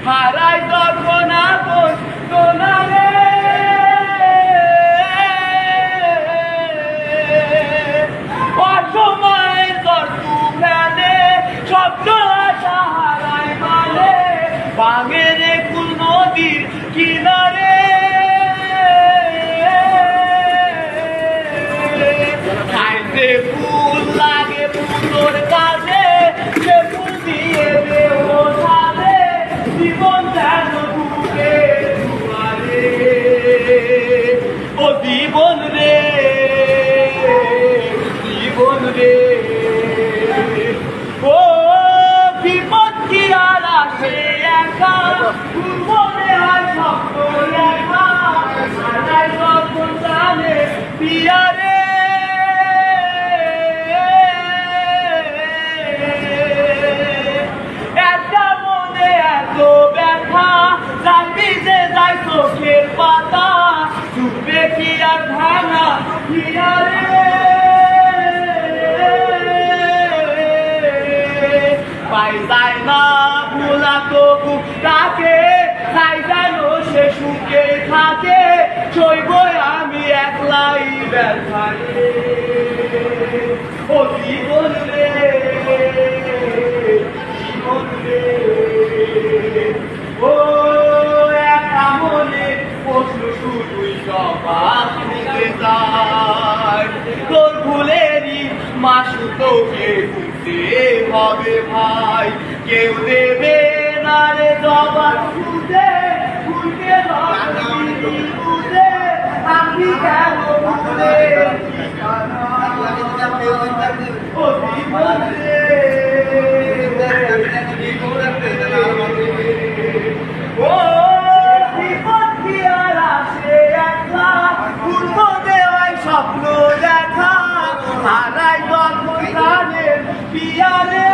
হারাই কল্পনা করতো না রে অসময়ের গর্তু ফেলে শব্দ আশা হারাই মানে বাঙের কুল নদীর কিনারে খাইতে ফুল লাগে ফুলোর কাছে সে ফুল দিয়ে দেহ সাথে জীবন যেন বুকে দুয়ারে ও জীবন রে জীবন রে ও বিপদ কি আর আসে একা মনে হয় স্বপ্ন একা সারাই স্বপ্ন জানে পিয়ারে চোখের পাতা চুপে কি আর ভাঙা হিয়ারে পাই যায় না ভোলা তবু তাকে তাই যেন সে সুখে থাকে সইব আমি একলাই ব্যথারে ও জীবন রে জীবন রে ও শুধুই সবাস নিতে চাই তোর ভুলেরই মাসু তোকে বুঝতে হবে ভাই কেউ দেবে না রে জবাব খুঁজে খুঁজে খুঁজে আমি কেন ভুলে ও জীবন রে ও স্বপ্ন দেখা হারাই গল্প জানে পিয়ারে